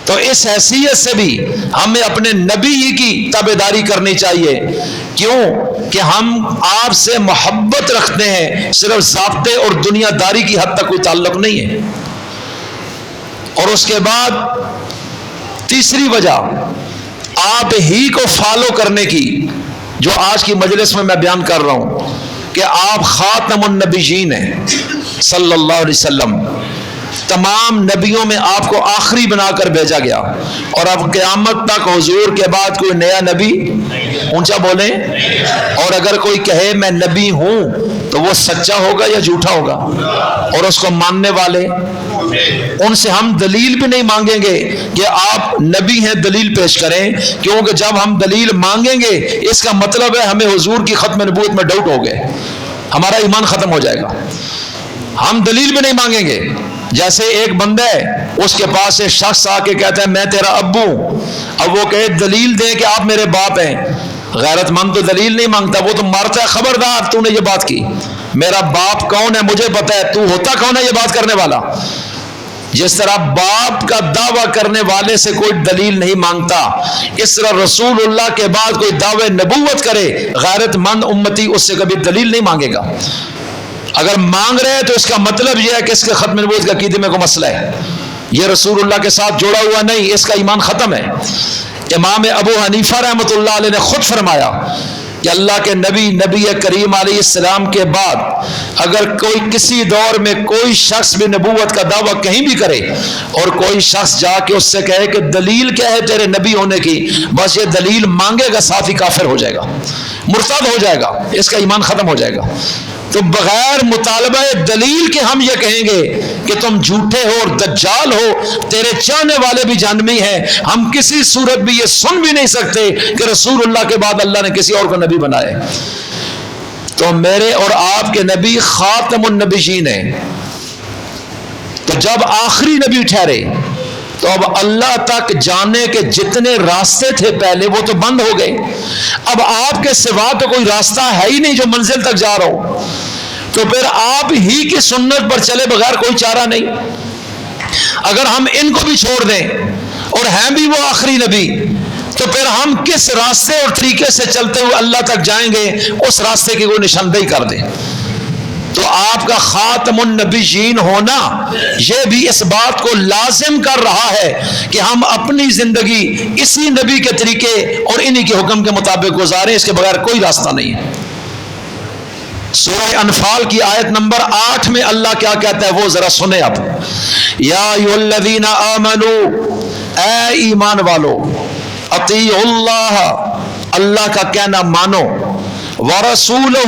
تو اس حیثیت سے بھی ہمیں اپنے نبی ہی کی تابع داری کرنی چاہیے، کیوں کہ ہم آپ سے محبت رکھتے ہیں، صرف ضابطے اور دنیا داری کی حد تک کوئی تعلق نہیں ہے۔ اور اس کے بعد تیسری وجہ آپ ہی کو فالو کرنے کی، جو آج کی مجلس میں بیان کر رہا ہوں کہ آپ خاتم النبیین ہیں صلی اللہ علیہ وسلم، تمام نبیوں میں آپ کو آخری بنا کر بھیجا گیا، اور اب قیامت تک حضور کے بعد کوئی نیا نبی، اونچا بولیں، اور اگر کوئی کہے میں نبی ہوں تو وہ سچا ہوگا یا جھوٹا ہوگا؟ اور اس کو ماننے والے، ان سے ہم دلیل بھی نہیں مانگیں گے کہ آپ نبی ہیں دلیل پیش کریں، کیونکہ جب ہم دلیل مانگیں گے اس کا مطلب ہے ہمیں حضور کی ختم نبوت میں ڈاؤٹ ہو گئے، ہمارا ایمان ختم ہو جائے گا۔ ہم دلیل بھی نہیں مانگیں گے۔ جیسے ایک بندہ ہے، اس کے پاس ایک شخص آ کے کہتا ہے میں تیرا ابو ہوں، اب وہ کہے دلیل دے کہ آپ میرے باپ ہیں، غیرت مند تو دلیل نہیں مانگتا، وہ تو مارتا ہے خبردار تو نے یہ بات کی، میرا باپ کون ہے مجھے پتا ہے، تو ہوتا کون ہے یہ بات کرنے والا؟ جس طرح باپ کا دعویٰ کرنے والے سے کوئی دلیل نہیں مانگتا، اس طرح رسول اللہ کے بعد کوئی دعوے نبوت کرے غیرت مند امتی اس سے کبھی دلیل نہیں مانگے گا۔ اگر مانگ رہے ہیں تو اس کا مطلب یہ ہے کہ اس کے ختم نبوت کا عقیدے میں کوئی مسئلہ ہے، یہ رسول اللہ کے ساتھ جوڑا ہوا نہیں، اس کا ایمان ختم ہے۔ امام ابو حنیفہ رحمۃ اللہ علیہ نے خود فرمایا کہ اللہ کے نبی کریم علیہ السلام کے بعد اگر کوئی کسی دور میں کوئی شخص بھی نبوت کا دعویٰ کہیں بھی کرے اور کوئی شخص جا کے اس سے کہے کہ دلیل کیا ہے تیرے نبی ہونے کی، بس یہ دلیل مانگے گا ساتھ ہی کافر ہو جائے گا، مرتد ہو جائے گا، اس کا ایمان ختم ہو جائے گا۔ تو بغیر مطالبہ دلیل کے ہم یہ کہیں گے کہ تم جھوٹے ہو اور دجال ہو، تیرے چاہنے والے بھی جہنمی ہیں، ہم کسی صورت بھی یہ سن بھی نہیں سکتے کہ رسول اللہ کے بعد اللہ نے کسی اور کو نبی بنائے۔ تو میرے اور آپ کے نبی خاتم النبیین ہیں، تو جب آخری نبی ٹھہرے تو اب اللہ تک جانے کے جتنے راستے تھے پہلے وہ تو بند ہو گئے، اب آپ کے سوا تو کوئی راستہ ہے ہی نہیں جو منزل تک جا رہا ہو، تو پھر آپ ہی کی سنت پر چلے بغیر کوئی چارہ نہیں۔ اگر ہم ان کو بھی چھوڑ دیں اور ہیں بھی وہ آخری نبی، تو پھر ہم کس راستے اور طریقے سے چلتے ہوئے اللہ تک جائیں گے؟ اس راستے کی کوئی نشاندہی کر دیں۔ تو آپ کا خاتم النبیین ہونا یہ بھی اس بات کو لازم کر رہا ہے کہ ہم اپنی زندگی اسی نبی کے طریقے اور انہی کے حکم کے مطابق گزاریں، اس کے بغیر کوئی راستہ نہیں ہے۔ سورہ انفال کی آیت نمبر 8 میں اللہ کیا کہتا ہے وہ ذرا سنیں اب۔ یا ایھا الذین آمنوا، اے ایمان والو، اطیعوا اللہ، اللہ کا کہنا مانو، ورسولہ،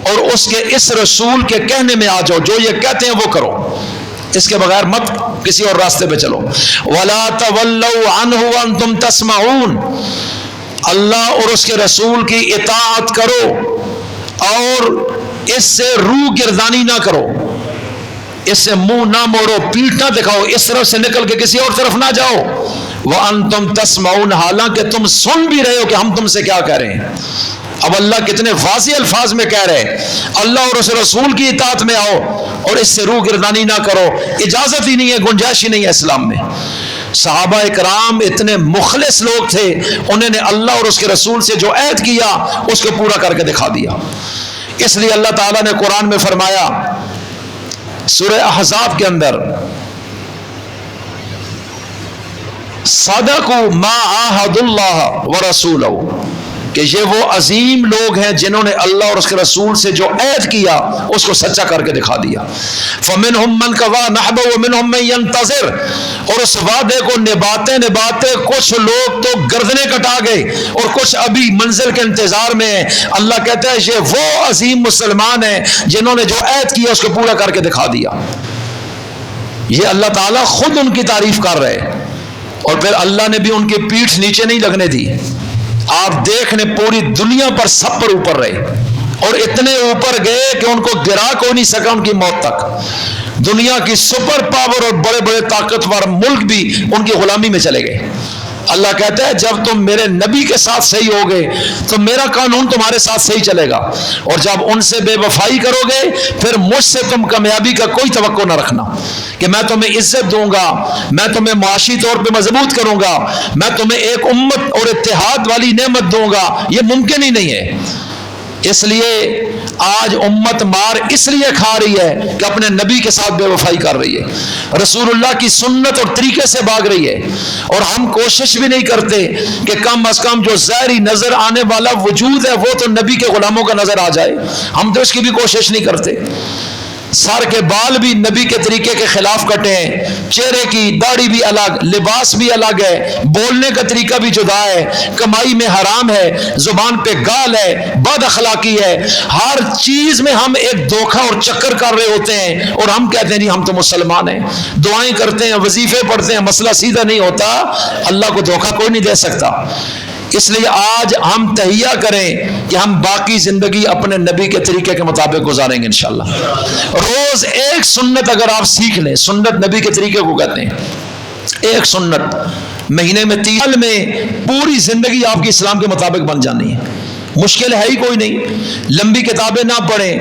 اور اس کے اس رسول کے کہنے میں آ جاؤ، جو یہ کہتے ہیں وہ کرو، اس کے بغیر مت کسی اور راستے پہ چلو۔ وَلَا تَوَلَّوْا عَنْهُ وَأَنْتُمْ تَسْمَعُونَ، اللہ اور اس کے رسول کی اطاعت کرو اور اس سے روح گردانی نہ کرو، اس سے منہ نہ موڑو، پیٹھ نہ دکھاؤ، اس طرف سے نکل کے کسی اور طرف نہ جاؤ۔ وَأَنْتُمْ تَسْمَعُونَ، حالانکہ تم سن بھی رہے ہو کہ ہم تم سے کیا کہہ رہے ہیں۔ اب اللہ کتنے واضح الفاظ میں کہہ رہے ہیں اللہ اور اس رسول کی اطاعت میں آؤ اور اس سے روح گردانی نہ کرو، اجازت ہی نہیں ہے، گنجائش ہی نہیں ہے اسلام میں۔ صحابہ اکرام اتنے مخلص لوگ تھے، انہوں نے اللہ اور اس کے رسول سے جو عہد کیا اس کو پورا کر کے دکھا دیا۔ اس لیے اللہ تعالیٰ نے قرآن میں فرمایا سورہ احزاب کے اندر، صدقوا ما عاہدوا اللہ ورسولہ، کہ یہ وہ عظیم لوگ ہیں جنہوں نے اللہ اور اس کے رسول سے جو عہد کیا اس کو سچا کر کے دکھا دیا۔ فَمِنْهُمْ مَنْ قَضَىٰ نَحْبَهُ وَمِنْهُمْ مَنْ يَنْتَظِرُ، اور اس وعدے کو نبھاتے کچھ لوگ تو گردنیں کٹا گئے اور کچھ ابھی منزل کے انتظار میں ہیں۔ اللہ کہتا ہے یہ وہ عظیم مسلمان ہیں جنہوں نے جو عہد کیا اس کو پورا کر کے دکھا دیا۔ یہ اللہ تعالیٰ خود ان کی تعریف کر رہے، اور پھر اللہ نے بھی ان کی پیٹھ نیچے نہیں لگنے دی۔ آپ دیکھنے پوری دنیا پر سب پر اوپر رہے اور اتنے اوپر گئے کہ ان کو گرا کوئی نہیں سکا ان کی موت تک۔ دنیا کی سپر پاور اور بڑے بڑے طاقتور ملک بھی ان کی غلامی میں چلے گئے۔ اللہ کہتا ہے جب تم میرے نبی کے ساتھ صحیح ہوگے تو میرا قانون تمہارے ساتھ صحیح چلے گا، اور جب ان سے بے وفائی کرو گے پھر مجھ سے تم کامیابی کا کوئی توقع نہ رکھنا کہ میں تمہیں عزت دوں گا، میں تمہیں معاشی طور پہ مضبوط کروں گا، میں تمہیں ایک امت اور اتحاد والی نعمت دوں گا، یہ ممکن ہی نہیں ہے۔ اس لیے آج امت مار اس لیے کھا رہی ہے کہ اپنے نبی کے ساتھ بے وفائی کر رہی ہے، رسول اللہ کی سنت اور طریقے سے بھاگ رہی ہے، اور ہم کوشش بھی نہیں کرتے کہ کم از کم جو ظاہری نظر آنے والا وجود ہے وہ تو نبی کے غلاموں کا نظر آ جائے، ہم تو اس کی بھی کوشش نہیں کرتے۔ سر کے بال بھی نبی کے طریقے کے خلاف کٹے ہیں، چہرے کی داڑھی بھی الگ، لباس بھی الگ ہے، بولنے کا طریقہ بھی جدا ہے، کمائی میں حرام ہے، زبان پہ گال ہے، بد اخلاقی ہے، ہر چیز میں ہم ایک دھوکہ اور چکر کر رہے ہوتے ہیں، اور ہم کہتے ہیں جی ہم تو مسلمان ہیں، دعائیں کرتے ہیں، وظیفے پڑھتے ہیں، مسئلہ سیدھا نہیں ہوتا۔ اللہ کو دھوکہ کوئی نہیں دے سکتا۔ اس لیے آج ہم تہیہ کریں کہ ہم باقی زندگی اپنے نبی کے طریقے کے مطابق گزاریں گے انشاءاللہ۔ روز ایک سنت اگر آپ سیکھ لیں، سنت نبی کے طریقے کو کہتے ہیں، ایک سنت مہینے میں 30 سال میں پوری زندگی آپ کی اسلام کے مطابق بن جانی ہے۔ مشکل ہے ہی کوئی نہیں، لمبی کتابیں نہ پڑھیں،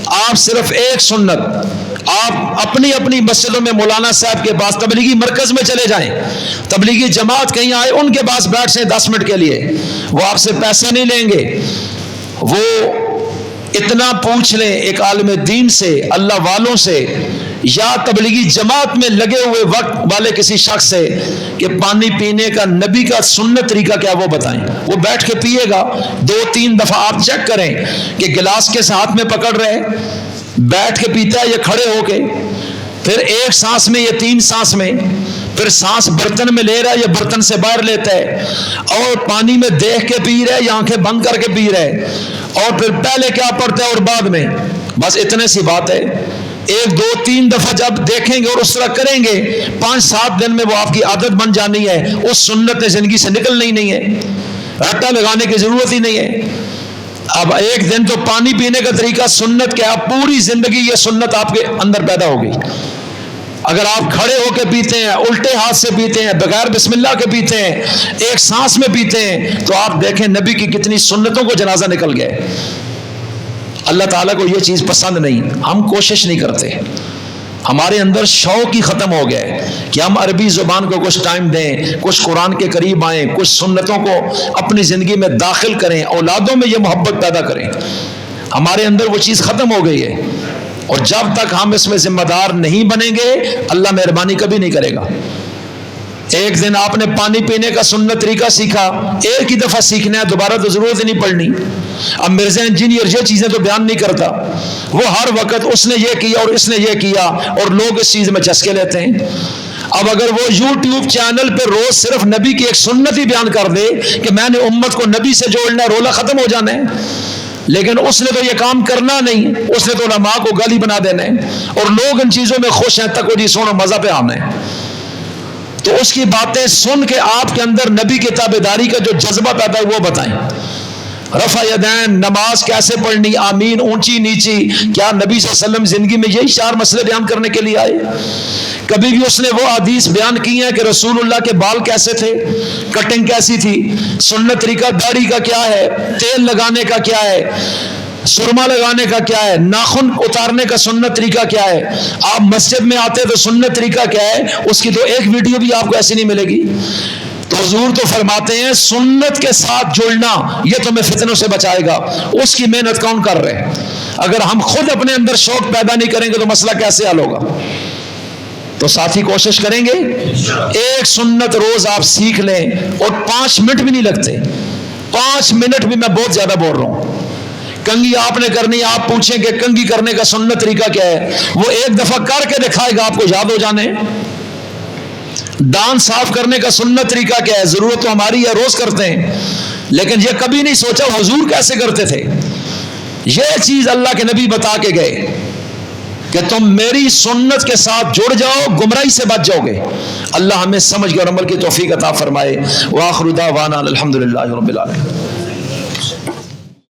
آپ صرف ایک سنت، آپ اپنی اپنی مسجدوں میں مولانا صاحب کے پاس تبلیغی مرکز میں چلے جائیں، تبلیغی جماعت کہیں آئے ان کے پاس بیٹھ جائیں 10 منٹ کے لیے، وہ آپ سے پیسے نہیں لیں گے، وہ اتنا پوچھ لیں ایک عالم دین سے، اللہ والوں سے، یا تبلیغی جماعت میں لگے ہوئے وقت والے کسی شخص سے کہ پانی پینے کا نبی کا سنت طریقہ کیا وہ بتائیں، وہ بیٹھ کے پیے گا، 2-3 دفعہ آپ چیک کریں کہ گلاس کے ہاتھ میں پکڑ رہے، بیٹھ کے پیتا ہے یا کھڑے ہو کے، پھر ایک سانس میں یا 3 سانس میں، پھر سانس برتن میں لے رہا ہے یا برتن سے باہر لیتا ہے، اور پانی میں دیکھ کے پی رہا ہے یا آنکھیں بند کر کے پی رہا ہے، اور پھر پہلے کیا پڑتا ہے اور بعد میں، بس اتنے سی بات ہے۔ 1-2-3 دفعہ جب دیکھیں گے اور اس طرح کریں گے، 5-7 دن میں وہ آپ کی عادت بن جانی ہے، اس سنت نے زندگی سے نکلنا ہی نہیں ہے، رٹا لگانے کی ضرورت ہی نہیں ہے۔ اب ایک دن تو پانی پینے کا طریقہ سنت کیا، پوری زندگی یہ سنت آپ کے اندر پیدا ہو گئی۔ اگر آپ کھڑے ہو کے پیتے ہیں، الٹے ہاتھ سے پیتے ہیں، بغیر بسم اللہ کے پیتے ہیں، ایک سانس میں پیتے ہیں، تو آپ دیکھیں نبی کی کتنی سنتوں کو جنازہ نکل گئے۔ اللہ تعالیٰ کو یہ چیز پسند نہیں، ہم کوشش نہیں کرتے، ہمارے اندر شوق ہی ختم ہو گیا ہے کہ ہم عربی زبان کو کچھ ٹائم دیں، کچھ قرآن کے قریب آئیں، کچھ سنتوں کو اپنی زندگی میں داخل کریں، اولادوں میں یہ محبت پیدا کریں۔ ہمارے اندر وہ چیز ختم ہو گئی ہے، اور جب تک ہم اس میں ذمہ دار نہیں بنیں گے اللہ مہربانی کبھی نہیں کرے گا۔ ایک دن آپ نے پانی پینے کا سنت طریقہ سیکھا، ایک ہی دفعہ سیکھنا ہے، دوبارہ تو ضرورت ہی نہیں پڑنی۔ اب مرزا انجینئر یہ چیزیں تو بیان نہیں کرتا، وہ ہر وقت اس نے یہ کیا اور اس نے یہ کیا، اور لوگ اس چیز میں چسکے لیتے ہیں۔ اب اگر وہ یوٹیوب چینل پہ روز صرف نبی کی ایک سنت ہی بیان کر دے کہ میں نے امت کو نبی سے جوڑنا ہے، رولا ختم ہو جانا ہے، لیکن اس نے تو یہ کام کرنا نہیں، اس نے تو علماء کو گالی بنا دینا ہے، اور لوگ ان چیزوں میں خوش ہیں، تک وہ جی سونا مزہ پہ آنا ہے۔ تو اس کی باتیں سن کے آپ کے اندر نبی کی تابعداری کا جو جذبہ پیدا ہے وہ بتائیں۔ رفع یدین، نماز کیسے پڑھنی، آمین اونچی نیچی، کیا نبی صلی اللہ علیہ وسلم زندگی میں یہی 4 مسئلے بیان کرنے کے لیے آئے؟ کبھی بھی اس نے وہ حدیث بیان کی ہے کہ رسول اللہ کے بال کیسے تھے، کٹنگ کیسی تھی، سنت طریقہ داڑھی کا کیا ہے، تیل لگانے کا کیا ہے، سرما لگانے کا کیا ہے، ناخن اتارنے کا سنت طریقہ کیا ہے؟ آپ مسجد میں آتے تو سنت طریقہ کیا ہے؟ اس کی تو ایک ویڈیو بھی آپ کو ایسی نہیں ملے گی۔ تو حضور تو فرماتے ہیں سنت کے ساتھ جڑنا یہ تمہیں فتنوں سے بچائے گا، اس کی محنت کون کر رہے ہیں؟ اگر ہم خود اپنے اندر شوق پیدا نہیں کریں گے تو مسئلہ کیسے حل ہوگا؟ تو ساتھی کوشش کریں گے، ایک سنت روز آپ سیکھ لیں، اور 5 منٹ بھی نہیں لگتے، 5 منٹ بھی میں بہت زیادہ بول رہا ہوں۔ کنگھی آپ نے کرنی، آپ پوچھیں کہ کنگھی کرنے کا سنت طریقہ کیا ہے، وہ ایک دفعہ کر کے دکھائے گا، آپ کو یاد ہو جانے۔ دان صاف کرنے کا سنت طریقہ کیا ہے، ضرورت تو ہماری ہے، روز کرتے ہیں، لیکن یہ کبھی نہیں سوچا حضور کیسے کرتے تھے۔ یہ چیز اللہ کے نبی بتا کے گئے کہ تم میری سنت کے ساتھ جڑ جاؤ، گمراہی سے بچ جاؤ گے۔ اللہ ہمیں سمجھ کے اور عمل کی توفیق عطا فرمائے۔ وآخر دعوانا الحمدللہ رب العالمین۔